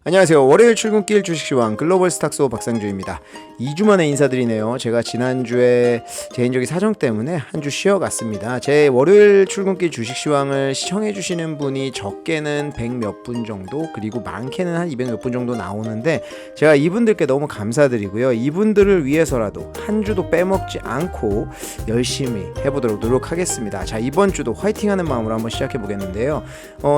안녕하세요. 월요일 출근길 주식시황 글로벌 스탁소 박상주입니다. 2주 만에 인사드리네요. 제가 지난주에 개인적인 사정 때문에 한 주 쉬어갔습니다. 제 월요일 출근길 주식시황을 시청해주시는 분이 적게는 100 몇 분 정도, 그리고 많게는 한 200 몇 분 정도 나오는데, 제가 이분들께 너무 감사드리고요. 이분들을 위해서라도 한 주도 빼먹지 않고 열심히 해보도록 노력하겠습니다. 자, 이번 주도 화이팅하는 마음으로 한번 시작해 보겠는데요.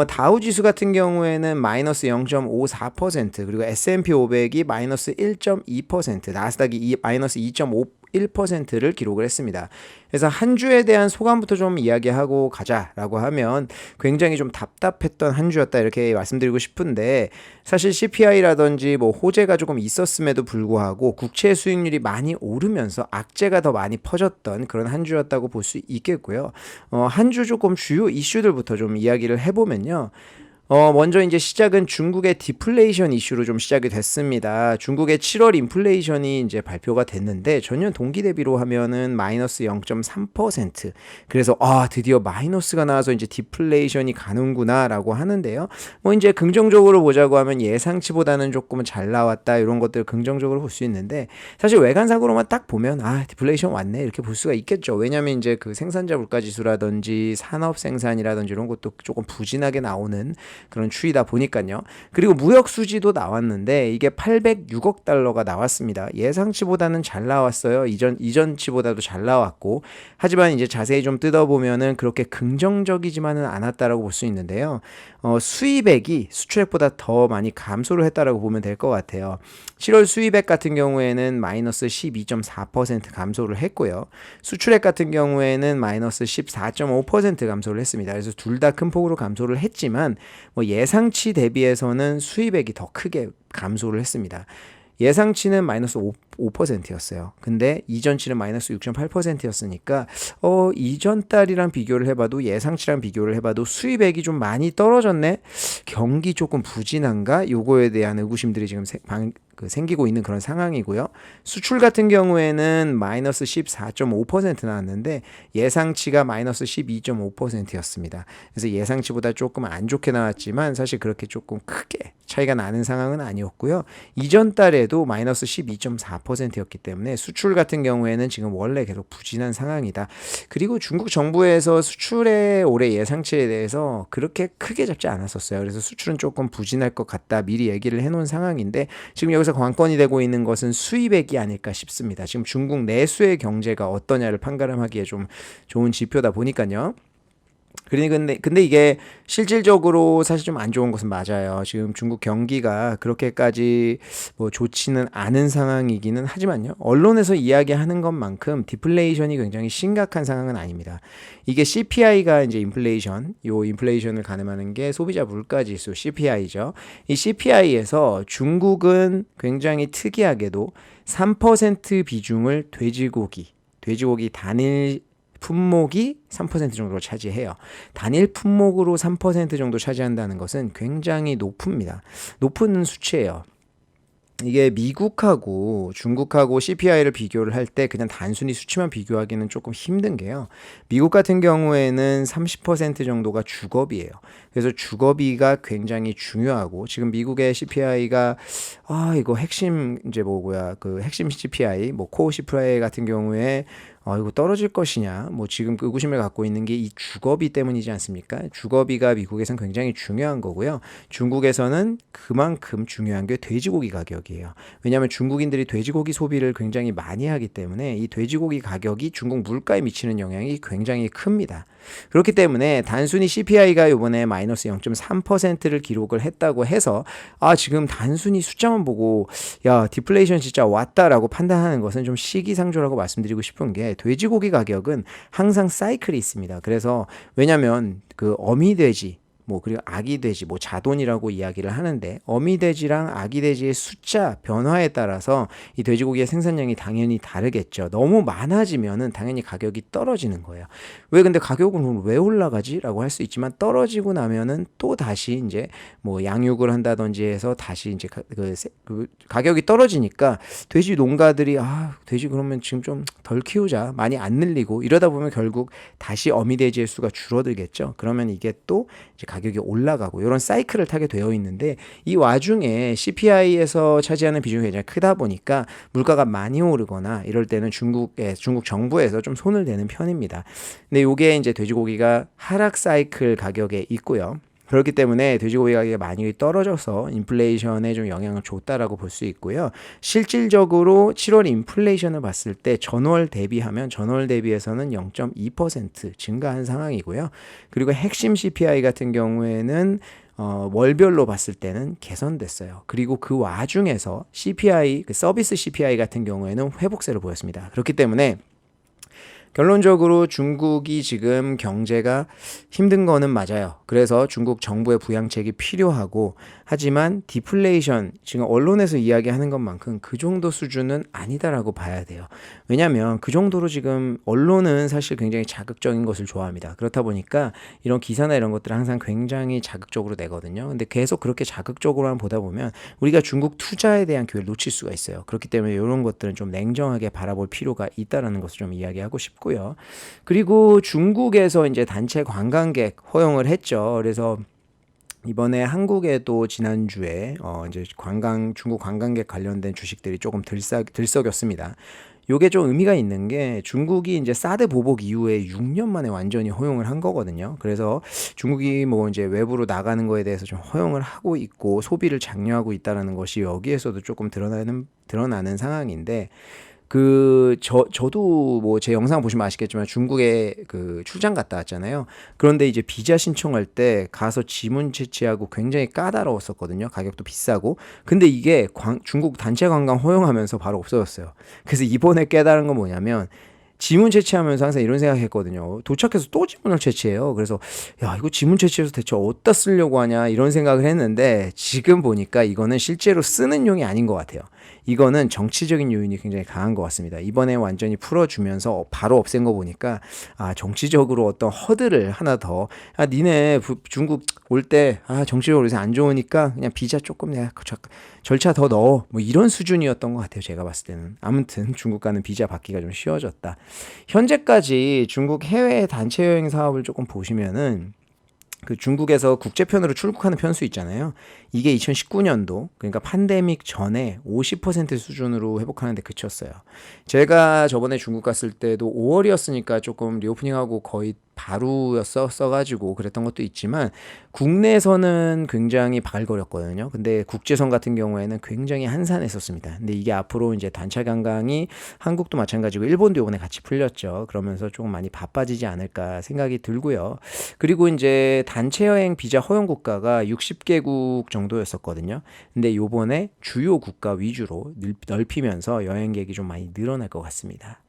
다우지수 같은 경우에는 마이너스 0.54%, 그리고 S&P 500이 마이너스 1.2%, 나스닥이 마이너스 2.51%를 기록을 했습니다. 그래서 한 주에 대한 소감부터 좀 이야기하고 가자라고 하면, 굉장히 좀 답답했던 한 주였다 이렇게 말씀드리고 싶은데, 사실 CPI라든지 뭐 호재가 조금 있었음에도 불구하고 국채 수익률이 많이 오르면서 악재가 더 많이 퍼졌던 그런 한 주였다고 볼 수 있겠고요. 한 주 조금 주요 이슈들부터 좀 이야기를 해보면요. 먼저 이제 시작은 중국의 디플레이션 이슈로 좀 시작이 됐습니다. 중국의 7월 인플레이션이 이제 발표가 됐는데, 전년 동기 대비로 하면은 마이너스 0.3%. 그래서 드디어 마이너스가 나와서 이제 디플레이션이 가는구나라고 하는데요. 이제 긍정적으로 보자고 하면 예상치보다는 조금은 잘 나왔다, 이런 것들 긍정적으로 볼 수 있는데, 사실 외관상으로만 딱 보면 디플레이션 왔네 이렇게 볼 수가 있겠죠. 왜냐하면 이제 그 생산자 물가 지수라든지 산업 생산이라든지 이런 것도 조금 부진하게 나오는 그런 추이다 보니까요. 그리고 무역 수지도 나왔는데 이게 806억 달러가 나왔습니다. 예상치보다는 잘 나왔어요. 이전치보다도 잘 나왔고, 하지만 이제 자세히 좀 뜯어보면은 그렇게 긍정적이지만은 않았다라고 볼 수 있는데요. 수입액이 수출액보다 더 많이 감소를 했다라고 보면 될 것 같아요. 7월 수입액 같은 경우에는 마이너스 12.4% 감소를 했고요. 수출액 같은 경우에는 마이너스 14.5% 감소를 했습니다. 그래서 둘 다 큰 폭으로 감소를 했지만 예상치 대비해서는 수입액이 더 크게 감소를 했습니다. 예상치는 마이너스 5%였어요. 근데 이전치는 마이너스 6.8%였으니까 이전 달이랑 비교를 해봐도, 예상치랑 비교를 해봐도 수입액이 좀 많이 떨어졌네? 경기 조금 부진한가? 요거에 대한 의구심들이 지금 생기고 있는 그런 상황이고요. 수출 같은 경우에는 마이너스 14.5% 나왔는데 예상치가 마이너스 12.5%였습니다. 그래서 예상치보다 조금 안 좋게 나왔지만 사실 그렇게 조금 크게 차이가 나는 상황은 아니었고요. 이전 달에도 마이너스 12.4%였기 때문에 수출 같은 경우에는 지금 원래 계속 부진한 상황이다. 그리고 중국 정부에서 수출의 올해 예상치에 대해서 그렇게 크게 잡지 않았었어요. 그래서 수출은 조금 부진할 것 같다 미리 얘기를 해놓은 상황인데, 지금 여기서 관건이 되고 있는 것은 수입액이 아닐까 싶습니다. 지금 중국 내수의 경제가 어떠냐를 판가름하기에 좀 좋은 지표다 보니까요. 근데 이게 실질적으로 사실 좀 안 좋은 것은 맞아요. 지금 중국 경기가 그렇게까지 좋지는 않은 상황이기는 하지만요. 언론에서 이야기하는 것만큼 디플레이션이 굉장히 심각한 상황은 아닙니다. 이게 CPI가 이제 인플레이션을 가늠하는 게 소비자 물가 지수 CPI죠. 이 CPI에서 중국은 굉장히 특이하게도 3% 비중을 돼지고기 단일 품목이 3% 정도로 차지해요. 단일 품목으로 3% 정도 차지한다는 것은 굉장히 높은 수치예요. 이게 미국하고 중국하고 CPI를 비교를 할 때 그냥 단순히 수치만 비교하기는 조금 힘든 게요. 미국 같은 경우에는 30% 정도가 주거비예요. 그래서 주거비가 굉장히 중요하고, 지금 미국의 CPI가 이거 핵심 핵심 CPI 코어 CPI 같은 경우에 이거 떨어질 것이냐, 지금 의구심을 갖고 있는 게 이 주거비 때문이지 않습니까? 주거비가 미국에서는 굉장히 중요한 거고요. 중국에서는 그만큼 중요한 게 돼지고기 가격이에요. 왜냐하면 중국인들이 돼지고기 소비를 굉장히 많이 하기 때문에 이 돼지고기 가격이 중국 물가에 미치는 영향이 굉장히 큽니다. 그렇기 때문에 단순히 CPI가 이번에 마이너스 0.3%를 기록을 했다고 해서 지금 단순히 숫자만 보고 디플레이션 진짜 왔다라고 판단하는 것은 좀 시기상조라고 말씀드리고 싶은 게, 돼지고기 가격은 항상 사이클이 있습니다. 그래서 왜냐면 그 어미돼지 그리고 아기돼지, 자돈이라고 이야기를 하는데, 어미돼지랑 아기돼지의 숫자 변화에 따라서 이 돼지고기의 생산량이 당연히 다르겠죠. 너무 많아지면은 당연히 가격이 떨어지는 거예요. 근데 가격은 왜 올라가지? 라고 할 수 있지만, 떨어지고 나면은 또 다시 이제 양육을 한다든지 해서 다시 이제 가격이 떨어지니까 돼지 농가들이 돼지 그러면 지금 좀 덜 키우자, 많이 안 늘리고 이러다 보면 결국 다시 어미돼지의 수가 줄어들겠죠. 그러면 이게 또 이제 가격이 올라가고 이런 사이클을 타게 되어 있는데 이 와중에 CPI에서 차지하는 비중이 굉장히 크다 보니까 물가가 많이 오르거나 이럴 때는 중국 정부에서 좀 손을 대는 편입니다. 근데 이게 이제 돼지고기가 하락 사이클 가격에 있고요. 그렇기 때문에 돼지고기 가격이 많이 떨어져서 인플레이션에 좀 영향을 줬다라고 볼 수 있고요. 실질적으로 7월 인플레이션을 봤을 때 전월 대비해서는 0.2% 증가한 상황이고요. 그리고 핵심 CPI 같은 경우에는 월별로 봤을 때는 개선됐어요. 그리고 그 와중에서 CPI, 서비스 CPI 같은 경우에는 회복세를 보였습니다. 그렇기 때문에 결론적으로 중국이 지금 경제가 힘든 거는 맞아요. 그래서 중국 정부의 부양책이 필요하고, 하지만 디플레이션, 지금 언론에서 이야기하는 것만큼 그 정도 수준은 아니다라고 봐야 돼요. 왜냐하면 그 정도로 지금 언론은 사실 굉장히 자극적인 것을 좋아합니다. 그렇다 보니까 이런 기사나 이런 것들을 항상 굉장히 자극적으로 내거든요. 근데 계속 그렇게 자극적으로만 보다 보면 우리가 중국 투자에 대한 기회를 놓칠 수가 있어요. 그렇기 때문에 이런 것들은 좀 냉정하게 바라볼 필요가 있다라는 것을 좀 이야기하고 싶고요. 그리고 중국에서 이제 단체 관광객 허용을 했죠. 그래서 이번에 한국에도 지난주에 이제 중국 관광객 관련된 주식들이 조금 들썩였습니다. 요게 좀 의미가 있는 게 중국이 이제 사드 보복 이후에 6년 만에 완전히 허용을 한 거거든요. 그래서 중국이 뭐 이제 외부로 나가는 거에 대해서 좀 허용을 하고 있고 소비를 장려하고 있다라는 것이 여기에서도 조금 드러나는 상황인데, 저도 뭐 제 영상 보시면 아시겠지만 중국에 그 출장 갔다 왔잖아요. 그런데 이제 비자 신청할 때 가서 지문 채취하고 굉장히 까다로웠었거든요. 가격도 비싸고. 근데 이게 중국 단체 관광 허용하면서 바로 없어졌어요. 그래서 이번에 깨달은 건 뭐냐면, 지문 채취하면서 항상 이런 생각했거든요. 도착해서 또 지문을 채취해요. 그래서 야, 이거 지문 채취해서 대체 어디다 쓰려고 하냐 이런 생각을 했는데, 지금 보니까 이거는 실제로 쓰는 용이 아닌 것 같아요. 이거는 정치적인 요인이 굉장히 강한 것 같습니다. 이번에 완전히 풀어주면서 바로 없앤 거 보니까 정치적으로 어떤 허들을 하나 더, 니네 중국 올 때 정치적으로 요새 안 좋으니까 그냥 비자 조금 내가 절차 더 넣어, 뭐 이런 수준이었던 것 같아요. 제가 봤을 때는. 아무튼 중국 가는 비자 받기가 좀 쉬워졌다. 현재까지 중국 해외 단체 여행 사업을 조금 보시면은, 그 중국에서 국제편으로 출국하는 편수 있잖아요. 이게 2019년도, 그러니까 팬데믹 전에 50% 수준으로 회복하는 데 그쳤어요. 제가 저번에 중국 갔을 때도 5월이었으니까 조금 리오프닝하고 거의 바로였어가지고 그랬던 것도 있지만, 국내에서는 굉장히 바글거렸거든요. 근데 국제선 같은 경우에는 굉장히 한산했었습니다. 근데 이게 앞으로 이제 단체 관광이 한국도 마찬가지고 일본도 이번에 같이 풀렸죠. 그러면서 조금 많이 바빠지지 않을까 생각이 들고요. 그리고 이제 단체 여행 비자 허용 국가가 60개국 정도였었거든요. 근데 요번에 주요 국가 위주로 넓히면서 여행객이 좀 많이 늘어날 것 같습니다.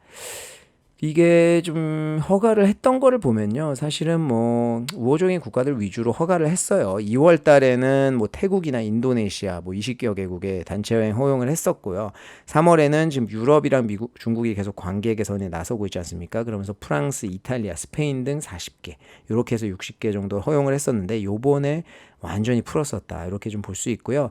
이게 좀 허가를 했던 거를 보면요, 사실은 뭐 우호적인 국가들 위주로 허가를 했어요. 2월 달에는 뭐 태국이나 인도네시아 뭐 20여 개국에 단체 여행 허용을 했었고요. 3월에는 지금 유럽이랑 미국, 중국이 계속 관계 개선에 나서고 있지 않습니까? 그러면서 프랑스, 이탈리아, 스페인 등 40개, 이렇게 해서 60개 정도 허용을 했었는데, 요번에 완전히 풀었었다, 이렇게 좀 볼 수 있고요.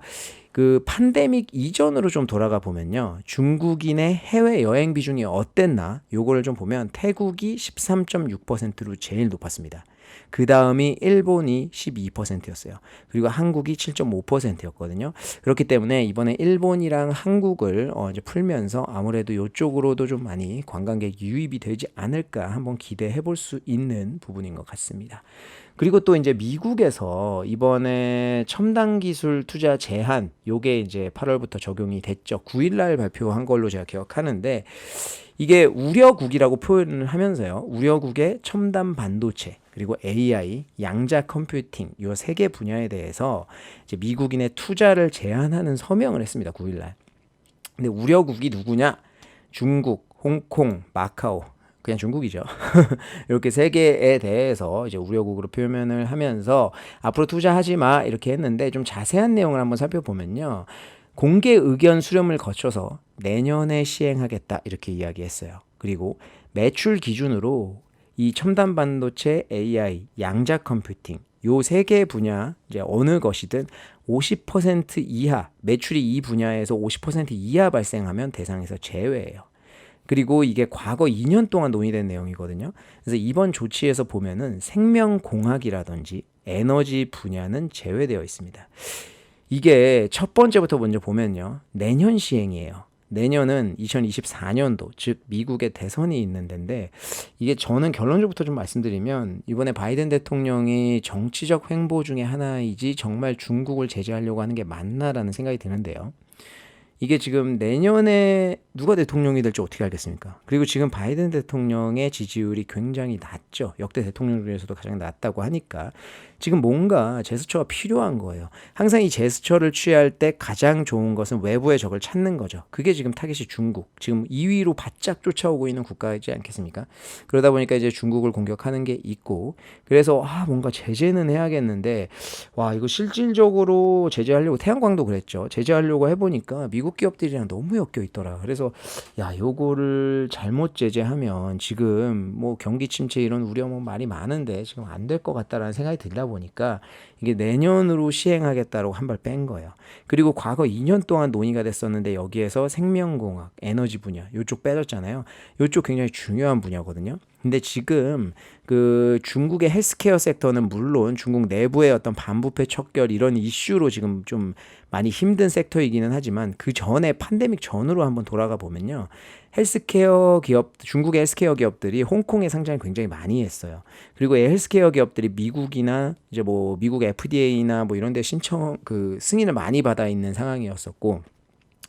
그 팬데믹 이전으로 좀 돌아가 보면요, 중국인의 해외 여행 비중이 어땠나 요거를 좀 보면 태국이 13.6%로 제일 높았습니다. 그 다음이 일본이 12%였어요. 그리고 한국이 7.5%였거든요. 그렇기 때문에 이번에 일본이랑 한국을 이제 풀면서 아무래도 이쪽으로도 좀 많이 관광객 유입이 되지 않을까 한번 기대해 볼 수 있는 부분인 것 같습니다. 그리고 또 이제 미국에서 이번에 첨단 기술 투자 제한, 요게 이제 8월부터 적용이 됐죠. 9일날 발표한 걸로 제가 기억하는데, 이게 우려국이라고 표현을 하면서요, 우려국의 첨단 반도체, 그리고 AI, 양자 컴퓨팅, 요 세 개 분야에 대해서 이제 미국인의 투자를 제한하는 서명을 했습니다. 9일날. 근데 우려국이 누구냐? 중국, 홍콩, 마카오, 그냥 중국이죠. 이렇게 세 개에 대해서 이제 우려국으로 표현을 하면서 앞으로 투자하지 마 이렇게 했는데, 좀 자세한 내용을 한번 살펴보면요, 공개 의견 수렴을 거쳐서 내년에 시행하겠다 이렇게 이야기했어요. 그리고 매출 기준으로 이 첨단 반도체, AI, 양자 컴퓨팅 요 세 개 분야, 이제 어느 것이든 50% 이하, 매출이 이 분야에서 50% 이하 발생하면 대상에서 제외해요. 그리고 이게 과거 2년 동안 논의된 내용이거든요. 그래서 이번 조치에서 보면은 생명공학이라든지 에너지 분야는 제외되어 있습니다. 이게 첫 번째부터 먼저 보면요. 내년 시행이에요. 내년은 2024년도, 즉 미국의 대선이 있는 데인데, 이게 저는 결론적부터 좀 말씀드리면 이번에 바이든 대통령이 정치적 횡보 중에 하나이지 정말 중국을 제재하려고 하는 게 맞나라는 생각이 드는데요. 이게 지금 내년에 누가 대통령이 될지 어떻게 알겠습니까? 그리고 지금 바이든 대통령의 지지율이 굉장히 낮죠. 역대 대통령 중에서도 가장 낮다고 하니까 지금 뭔가 제스처가 필요한 거예요. 항상 이 제스처를 취할 때 가장 좋은 것은 외부의 적을 찾는 거죠. 그게 지금 타겟이 중국. 지금 2위로 바짝 쫓아오고 있는 국가이지 않겠습니까? 그러다 보니까 이제 중국을 공격하는 게 있고, 그래서 뭔가 제재는 해야겠는데, 와, 이거 실질적으로 제재하려고, 태양광도 그랬죠. 제재하려고 해보니까 미국 기업들이랑 너무 엮여 있더라. 그래서 야, 요거를 잘못 제재하면 지금 뭐 경기 침체 이런 우려 뭐 말이 많은데 지금 안 될 것 같다라는 생각이 들다 보니까 이게 내년으로 시행하겠다고 한 발 뺀 거예요. 그리고 과거 2년 동안 논의가 됐었는데 여기에서 생명공학, 에너지 분야 요쪽 빼졌잖아요. 요쪽 굉장히 중요한 분야거든요. 근데 지금 그 중국의 헬스케어 섹터는 물론 중국 내부의 어떤 반부패 척결 이런 이슈로 지금 좀 많이 힘든 섹터이기는 하지만 그 전에 팬데믹 전으로 한번 돌아가 보면요. 헬스케어 기업, 중국의 헬스케어 기업들이 홍콩에 상장을 굉장히 많이 했어요. 그리고 이 헬스케어 기업들이 미국이나 이제 뭐 미국 FDA나 뭐 이런 데 신청 그 승인을 많이 받아 있는 상황이었었고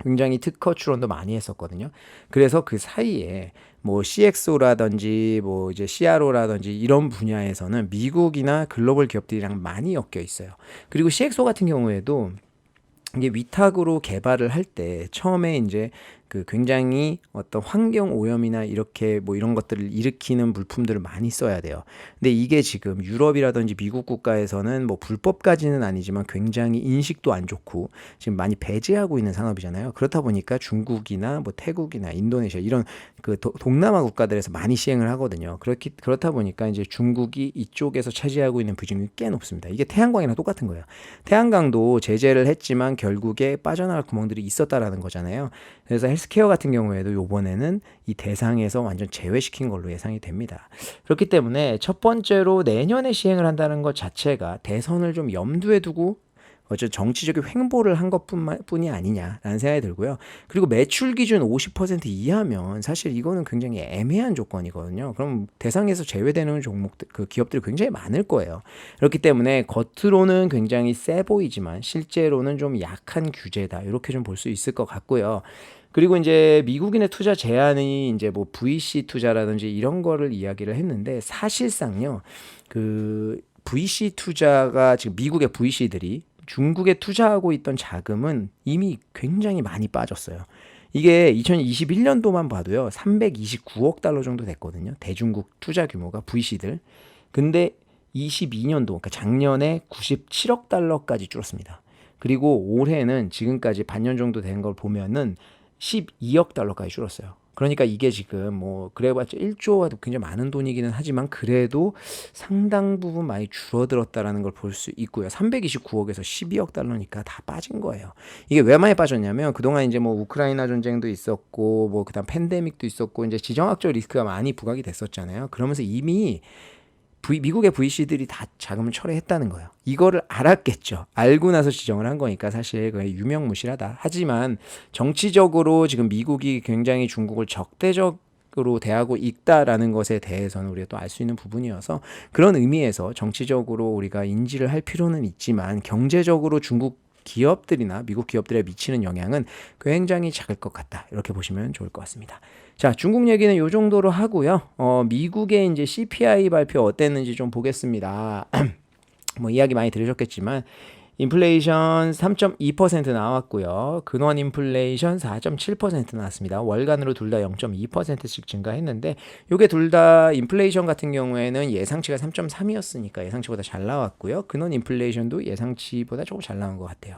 굉장히 특허 출원도 많이 했었거든요. 그래서 그 사이에 뭐 CXO라든지 뭐 이제 CRO라든지 이런 분야에서는 미국이나 글로벌 기업들이랑 많이 엮여 있어요. 그리고 CXO 같은 경우에도 이게 위탁으로 개발을 할 때 처음에 이제 그 굉장히 어떤 환경 오염이나 이렇게 뭐 이런 것들을 일으키는 물품들을 많이 써야 돼요. 근데 이게 지금 유럽이라든지 미국 국가에서는 뭐 불법까지는 아니지만 굉장히 인식도 안 좋고 지금 많이 배제하고 있는 산업이잖아요. 그렇다 보니까 중국이나 뭐 태국이나 인도네시아 이런 그 동남아 국가들에서 많이 시행을 하거든요. 그렇다 보니까 이제 중국이 이쪽에서 차지하고 있는 비중이 꽤 높습니다. 이게 태양광이랑 똑같은 거예요. 태양광도 제재를 했지만 결국에 빠져나갈 구멍들이 있었다라는 거잖아요. 그래서 헬스케어 같은 경우에도 요번에는 이 대상에서 완전 제외시킨 걸로 예상이 됩니다. 그렇기 때문에 첫 번째로 내년에 시행을 한다는 것 자체가 대선을 좀 염두에 두고 어쨌든 정치적인 횡보를 한 것뿐이 아니냐라는 생각이 들고요. 그리고 매출 기준 50% 이하면 사실 이거는 굉장히 애매한 조건이거든요. 그럼 대상에서 제외되는 종목들, 그 기업들이 굉장히 많을 거예요. 그렇기 때문에 겉으로는 굉장히 세 보이지만 실제로는 좀 약한 규제다. 이렇게 좀 볼 수 있을 것 같고요. 그리고 이제 미국인의 투자 제한이 이제 뭐 VC 투자라든지 이런 거를 이야기를 했는데 사실상요. 그 VC 투자가 지금 미국의 VC들이 중국에 투자하고 있던 자금은 이미 굉장히 많이 빠졌어요. 이게 2021년도만 봐도요. 329억 달러 정도 됐거든요. 대중국 투자 규모가 VC들. 근데 22년도 그러니까 작년에 97억 달러까지 줄었습니다. 그리고 올해는 지금까지 반년 정도 된 걸 보면은 12억 달러까지 줄었어요. 그러니까 이게 지금 뭐 그래봤자 1조가 굉장히 많은 돈이기는 하지만 그래도 상당 부분 많이 줄어들었다라는 걸 볼 수 있고요. 329억에서 12억 달러니까 다 빠진 거예요. 이게 왜 많이 빠졌냐면 그동안 이제 뭐 우크라이나 전쟁도 있었고 뭐 그다음 팬데믹도 있었고 이제 지정학적 리스크가 많이 부각이 됐었잖아요. 그러면서 이미 미국의 VC들이 다 자금을 철회했다는 거예요. 이거를 알았겠죠. 알고 나서 지정을 한 거니까 사실 그게 유명무실하다. 하지만 정치적으로 지금 미국이 굉장히 중국을 적대적으로 대하고 있다라는 것에 대해서는 우리가 또 알 수 있는 부분이어서 그런 의미에서 정치적으로 우리가 인지를 할 필요는 있지만 경제적으로 중국 기업들이나 미국 기업들에 미치는 영향은 굉장히 작을 것 같다. 이렇게 보시면 좋을 것 같습니다. 자, 중국 얘기는 이 정도로 하고요. 미국의 이제 CPI 발표 어땠는지 좀 보겠습니다. 뭐 이야기 많이 들으셨겠지만 인플레이션 3.2% 나왔고요. 근원 인플레이션 4.7% 나왔습니다. 월간으로 둘 다 0.2%씩 증가했는데 이게 둘 다 인플레이션 같은 경우에는 예상치가 3.3이었으니까 예상치보다 잘 나왔고요. 근원 인플레이션도 예상치보다 조금 잘 나온 것 같아요.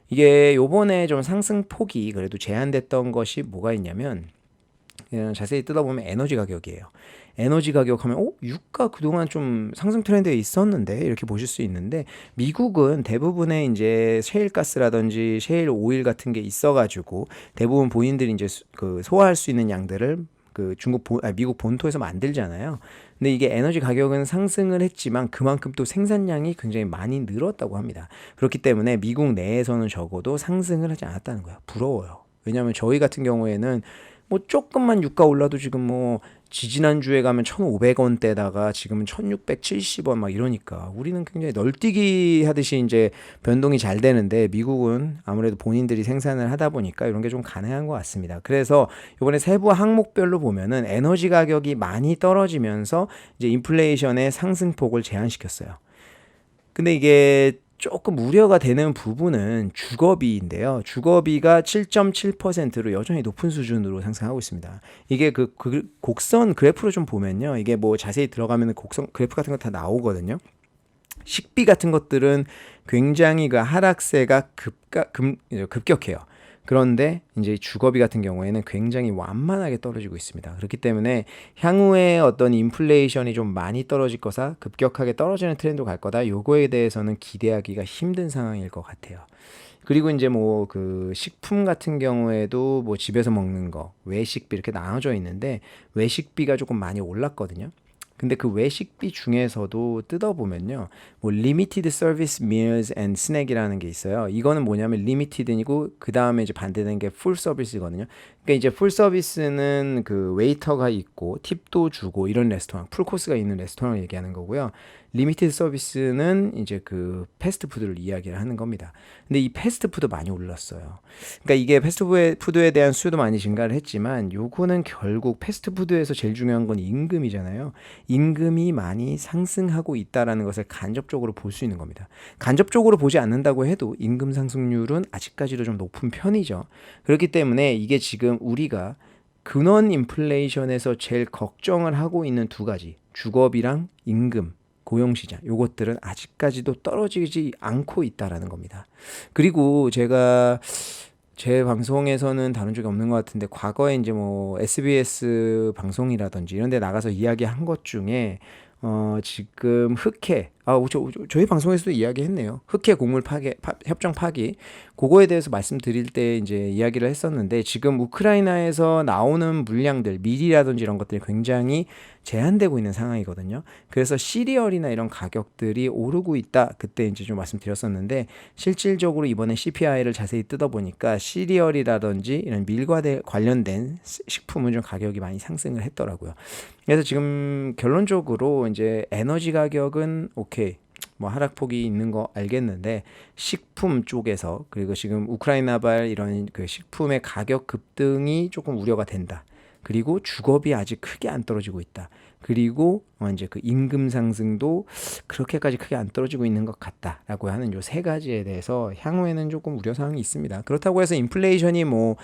이게 요번에 좀 상승폭이 그래도 제한됐던 것이 뭐가 있냐면 그냥 자세히 뜯어보면 에너지 가격이에요. 에너지 가격 하면 유가 그동안 좀 상승 트렌드에 있었는데 이렇게 보실 수 있는데 미국은 대부분의 이제 셰일가스라든지 셰일 오일 같은 게 있어가지고 대부분 본인들이 이제 그 소화할 수 있는 양들을 미국 본토에서 만들잖아요. 근데 이게 에너지 가격은 상승을 했지만 그만큼 또 생산량이 굉장히 많이 늘었다고 합니다. 그렇기 때문에 미국 내에서는 적어도 상승을 하지 않았다는 거야. 부러워요. 왜냐하면 저희 같은 경우에는 뭐 조금만 유가 올라도 지금 뭐 지지난주에 가면 1,500원대다가 지금은 1,670원 막 이러니까 우리는 굉장히 널뛰기 하듯이 이제 변동이 잘 되는데 미국은 아무래도 본인들이 생산을 하다 보니까 이런 게 좀 가능한 것 같습니다. 그래서 이번에 세부 항목별로 보면은 에너지 가격이 많이 떨어지면서 이제 인플레이션의 상승폭을 제한시켰어요. 근데 이게 조금 우려가 되는 부분은 주거비인데요. 주거비가 7.7%로 여전히 높은 수준으로 상승하고 있습니다. 이게 그 곡선 그래프로 좀 보면요. 이게 뭐 자세히 들어가면 곡선 그래프 같은 거 다 나오거든요. 식비 같은 것들은 굉장히 그 하락세가 급격해요. 그런데 이제 주거비 같은 경우에는 굉장히 완만하게 떨어지고 있습니다. 그렇기 때문에 향후에 어떤 인플레이션이 좀 많이 떨어질 거사 급격하게 떨어지는 트렌드로 갈 거다. 요거에 대해서는 기대하기가 힘든 상황일 것 같아요. 그리고 이제 뭐 그 식품 같은 경우에도 뭐 집에서 먹는 거, 외식비 이렇게 나눠져 있는데 외식비가 조금 많이 올랐거든요. 근데 그 외식비 중에서도 뜯어보면요. 뭐 Limited Service Meals and Snack이라는 게 있어요. 이거는 뭐냐면 Limited이고 그 다음에 이제 반대되는 게 Full Service거든요. 그러니까 이제 Full Service는 그 웨이터가 있고 팁도 주고 이런 레스토랑, 풀코스가 있는 레스토랑을 얘기하는 거고요. 리미티드 서비스는 이제 그 패스트푸드를 이야기를 하는 겁니다. 근데 이 패스트푸드 많이 올랐어요. 그러니까 이게 패스트푸드에 대한 수요도 많이 증가를 했지만 요거는 결국 패스트푸드에서 제일 중요한 건 임금이잖아요. 임금이 많이 상승하고 있다라는 것을 간접적으로 볼 수 있는 겁니다. 간접적으로 보지 않는다고 해도 임금 상승률은 아직까지도 좀 높은 편이죠. 그렇기 때문에 이게 지금 우리가 근원 인플레이션에서 제일 걱정을 하고 있는 두 가지, 주거비랑 임금, 고용시장, 요것들은 아직까지도 떨어지지 않고 있다라는 겁니다. 그리고 제가 제 방송에서는 다룬 적이 없는 것 같은데 과거에 이제 뭐 SBS 방송이라든지 이런 데 나가서 이야기한 것 중에 지금 저희 방송에서도 이야기했네요. 흑해 곡물 협정 파기. 그거에 대해서 말씀드릴 때 이제 이야기를 했었는데 지금 우크라이나에서 나오는 물량들, 밀이라든지 이런 것들이 굉장히 제한되고 있는 상황이거든요. 그래서 시리얼이나 이런 가격들이 오르고 있다. 그때 이제 좀 말씀드렸었는데 실질적으로 이번에 CPI를 자세히 뜯어보니까 시리얼이라든지 이런 밀과 관련된 식품은 좀 가격이 많이 상승을 했더라고요. 그래서 지금 결론적으로 이제 에너지 가격은 오케이. 뭐 하락폭이 있는 거 알겠는데 식품 쪽에서 그리고 지금 우크라이나발 이런 그 식품의 가격 급등이 조금 우려가 된다. 그리고 주거비 아직 크게 안 떨어지고 있다. 그리고 이제 그 임금 상승도 그렇게까지 크게 안 떨어지고 있는 것 같다라고 하는 요 세 가지에 대해서 향후에는 조금 우려 사항이 있습니다. 그렇다고 해서 인플레이션이 뭐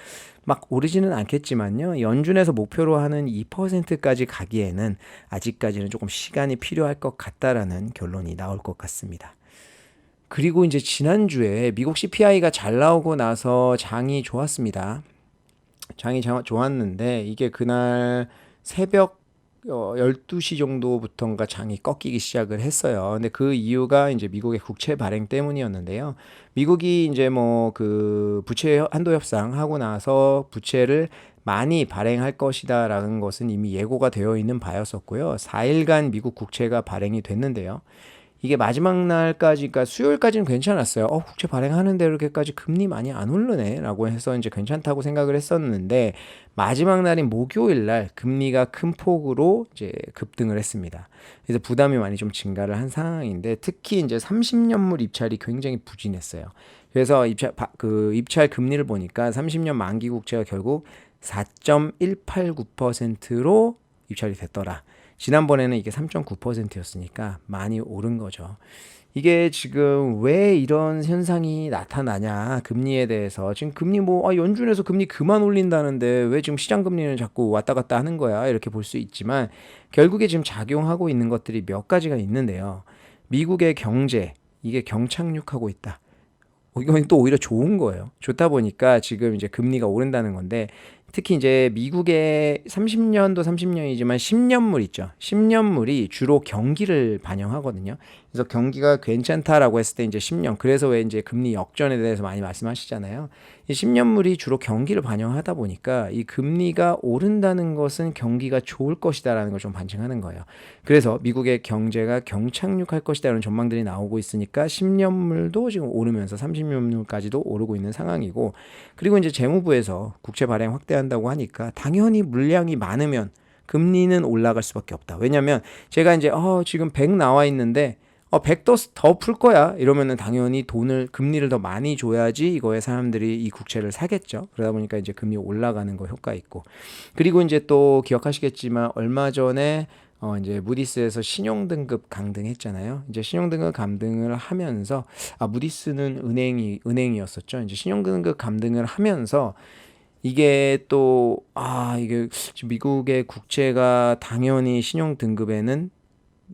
막 오르지는 않겠지만요. 연준에서 목표로 하는 2%까지 가기에는 아직까지는 조금 시간이 필요할 것 같다라는 결론이 나올 것 같습니다. 그리고 이제 지난주에 미국 CPI가 잘 나오고 나서 장이 좋았습니다. 장이 좋았는데 이게 그날 새벽 12시 정도부터인가 장이 꺾이기 시작을 했어요. 근데 그 이유가 이제 미국의 국채 발행 때문이었는데요. 미국이 이제 뭐 그 부채 한도 협상하고 나서 부채를 많이 발행할 것이다라는 것은 이미 예고가 되어 있는 바였었고요. 4일간 미국 국채가 발행이 됐는데요. 이게 마지막 날까지, 그러니까 수요일까지는 괜찮았어요. 국채 발행하는데 이렇게까지 금리 많이 안 오르네 라고 해서 이제 괜찮다고 생각을 했었는데 마지막 날인 목요일 날 금리가 큰 폭으로 이제 급등을 했습니다. 그래서 부담이 많이 좀 증가를 한 상황인데 특히 이제 30년물 입찰이 굉장히 부진했어요. 그래서 입찰 금리를 보니까 30년 만기 국채가 결국 4.189%로 입찰이 됐더라. 지난번에는 이게 3.9%였으니까 많이 오른 거죠. 이게 지금 왜 이런 현상이 나타나냐, 금리에 대해서. 지금 금리 연준에서 금리 그만 올린다는데 왜 지금 시장 금리는 자꾸 왔다 갔다 하는 거야, 이렇게 볼 수 있지만 결국에 지금 작용하고 있는 것들이 몇 가지가 있는데요. 미국의 경제, 이게 경착륙하고 있다. 이건 또 오히려 좋은 거예요. 좋다 보니까 지금 이제 금리가 오른다는 건데 특히 이제 미국의 30년도 30년이지만 10년물 있죠. 10년물이 주로 경기를 반영하거든요. 그래서 경기가 괜찮다라고 했을 때 이제 10년, 그래서 왜 이제 금리 역전에 대해서 많이 말씀하시잖아요. 이 10년물이 주로 경기를 반영하다 보니까 이 금리가 오른다는 것은 경기가 좋을 것이다라는 걸 좀 반증하는 거예요. 그래서 미국의 경제가 경착륙할 것이다 이런 전망들이 나오고 있으니까 10년물도 지금 오르면서 30년물까지도 오르고 있는 상황이고, 그리고 이제 재무부에서 국채 발행 확대한다고 하니까 당연히 물량이 많으면 금리는 올라갈 수밖에 없다. 왜냐면 제가 이제 지금 100 나와 있는데 100 더 풀 거야 이러면은 당연히 금리를 더 많이 줘야지 이거에 사람들이 이 국채를 사겠죠. 그러다 보니까 이제 금리 올라가는 거 효과 있고, 그리고 이제 또 기억하시겠지만 얼마 전에 이제 무디스에서 신용등급 강등했잖아요. 이제 신용등급 감등을 하면서 무디스는 은행이었었죠. 이제 신용등급 감등을 하면서 이게 또 이게 지금 미국의 국채가 당연히 신용등급에는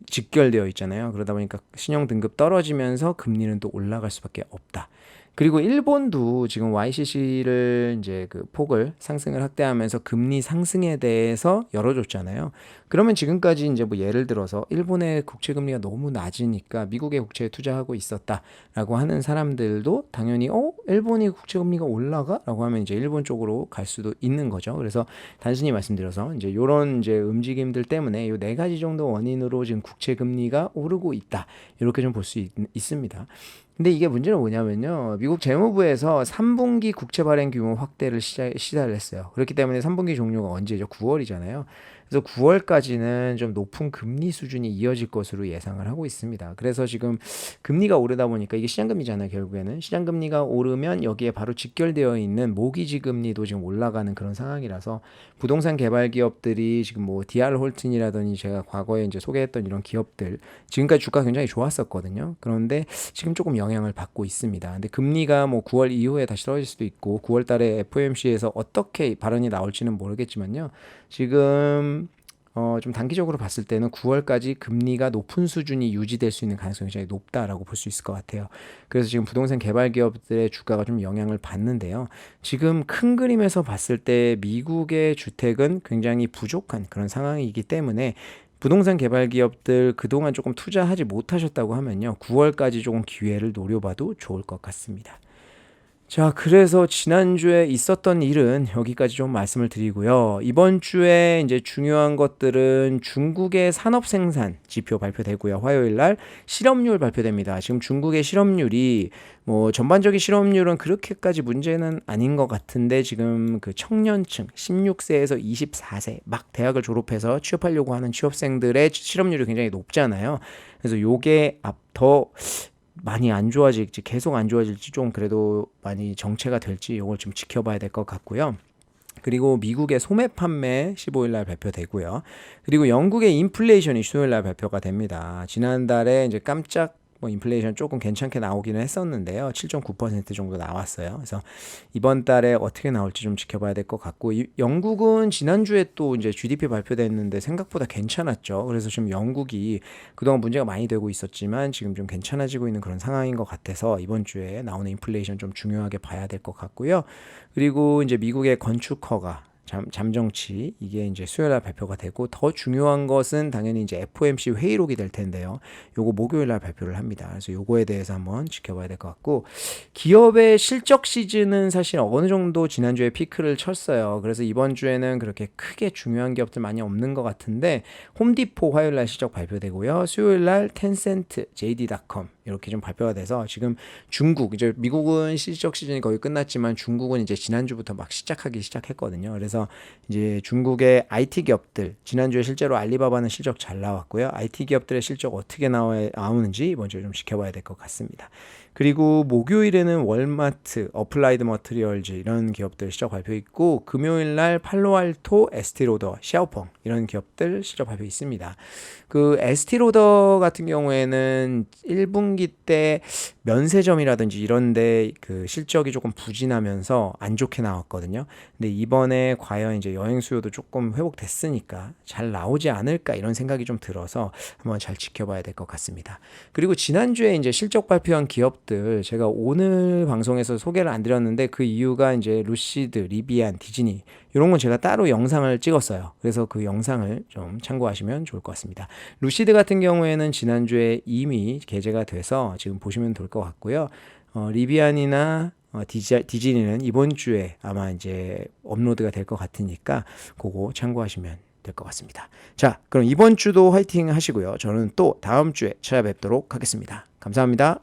직결되어 있잖아요. 그러다 보니까 신용등급 떨어지면서 금리는 또 올라갈 수밖에 없다. 그리고 일본도 지금 YCC를 이제 그 폭을 상승을 확대하면서 금리 상승에 대해서 열어줬잖아요. 그러면 지금까지 이제 뭐 예를 들어서 일본의 국채 금리가 너무 낮으니까 미국의 국채에 투자하고 있었다라고 하는 사람들도 당연히 일본의 국채 금리가 올라가라고 하면 이제 일본 쪽으로 갈 수도 있는 거죠. 그래서 단순히 말씀드려서 이제 요런 이제 움직임들 때문에 요 네 가지 정도 원인으로 지금 국채 금리가 오르고 있다. 이렇게 좀 볼 수 있습니다. 근데 이게 문제는 뭐냐면요. 미국 재무부에서 3분기 국채 발행 규모 확대를 시사를 했어요. 그렇기 때문에 3분기 종료가 언제죠? 9월이잖아요. 그래서 9월까지는 좀 높은 금리 수준이 이어질 것으로 예상을 하고 있습니다. 그래서 지금 금리가 오르다 보니까 이게 시장금리잖아요. 결국에는 시장금리가 오르면 여기에 바로 직결되어 있는 모기지 금리도 지금 올라가는 그런 상황이라서 부동산 개발 기업들이 지금 뭐 DR 홀튼이라더니 제가 과거에 이제 소개했던 이런 기업들 지금까지 주가 굉장히 좋았었거든요. 그런데 지금 조금 영향을 받고 있습니다. 근데 금리가 뭐 9월 이후에 다시 떨어질 수도 있고 9월 달에 FOMC에서 어떻게 발언이 나올지는 모르겠지만요. 지금 좀 단기적으로 봤을 때는 9월까지 금리가 높은 수준이 유지될 수 있는 가능성이 굉장히 높다라고 볼 수 있을 것 같아요. 그래서 지금 부동산 개발 기업들의 주가가 좀 영향을 받는데요. 지금 큰 그림에서 봤을 때 미국의 주택은 굉장히 부족한 그런 상황이기 때문에 부동산 개발 기업들 그동안 조금 투자하지 못하셨다고 하면요. 9월까지 조금 기회를 노려봐도 좋을 것 같습니다. 자, 그래서 지난주에 있었던 일은 여기까지 좀 말씀을 드리고요. 이번 주에 이제 중요한 것들은 중국의 산업 생산 지표 발표되고요. 화요일 날 실업률 발표됩니다. 지금 중국의 실업률이 뭐 전반적인 실업률은 그렇게까지 문제는 아닌 것 같은데 지금 그 청년층 16세에서 24세 막 대학을 졸업해서 취업하려고 하는 취업생들의 실업률이 굉장히 높잖아요. 그래서 요게 더 많이 안 좋아질지 계속 안 좋아질지 좀 그래도 많이 정체가 될지 이걸 좀 지켜봐야 될 것 같고요. 그리고 미국의 소매 판매 15일 날 발표되고요. 그리고 영국의 인플레이션이 수요일 날 발표가 됩니다. 지난달에 이제 깜짝 인플레이션 조금 괜찮게 나오기는 했었는데요. 7.9% 정도 나왔어요. 그래서 이번 달에 어떻게 나올지 좀 지켜봐야 될 것 같고, 영국은 지난주에 또 이제 GDP 발표됐는데 생각보다 괜찮았죠. 그래서 지금 영국이 그동안 문제가 많이 되고 있었지만 지금 좀 괜찮아지고 있는 그런 상황인 것 같아서 이번 주에 나오는 인플레이션 좀 중요하게 봐야 될 것 같고요. 그리고 이제 미국의 건축허가 잠정치 이게 이제 수요일날 발표가 되고, 더 중요한 것은 당연히 이제 FOMC 회의록이 될 텐데요. 요거 목요일날 발표를 합니다. 그래서 요거에 대해서 한번 지켜봐야 될 것 같고, 기업의 실적 시즌은 사실 어느 정도 지난주에 피크를 쳤어요. 그래서 이번 주에는 그렇게 크게 중요한 기업들 많이 없는 것 같은데, 홈디포 화요일날 실적 발표되고요. 수요일날 텐센트, JD.com 이렇게 좀 발표가 돼서 지금 중국 이제 미국은 실적 시즌이 거의 끝났지만 중국은 이제 지난주부터 막 시작했거든요. 그래서 이제 중국의 IT 기업들 지난주에 실제로 알리바바는 실적 잘 나왔고요. IT 기업들의 실적 어떻게 나오는지 이번 주에 좀 지켜봐야 될 것 같습니다. 그리고 목요일에는 월마트, 어플라이드 머티리얼즈 이런 기업들 실적 발표 있고, 금요일날 팔로알토, 에스티로더, 샤오펑 이런 기업들 실적 발표 있습니다. 그 에스티로더 같은 경우에는 1분기 때 면세점이라든지 이런데 그 실적이 조금 부진하면서 안 좋게 나왔거든요. 근데 이번에 과연 이제 여행 수요도 조금 회복됐으니까 잘 나오지 않을까 이런 생각이 좀 들어서 한번 잘 지켜봐야 될 것 같습니다. 그리고 지난주에 이제 실적 발표한 기업 녀석들 제가 오늘 방송에서 소개를 안 드렸는데 그 이유가 이제 루시드, 리비안, 디즈니 이런 건 제가 따로 영상을 찍었어요. 그래서 그 영상을 좀 참고하시면 좋을 것 같습니다. 루시드 같은 경우에는 지난주에 이미 게재가 돼서 지금 보시면 될 것 같고요. 리비안이나 디즈니는 이번 주에 아마 이제 업로드가 될 것 같으니까 그거 참고하시면 될 것 같습니다. 자, 그럼 이번 주도 화이팅 하시고요. 저는 또 다음 주에 찾아뵙도록 하겠습니다. 감사합니다.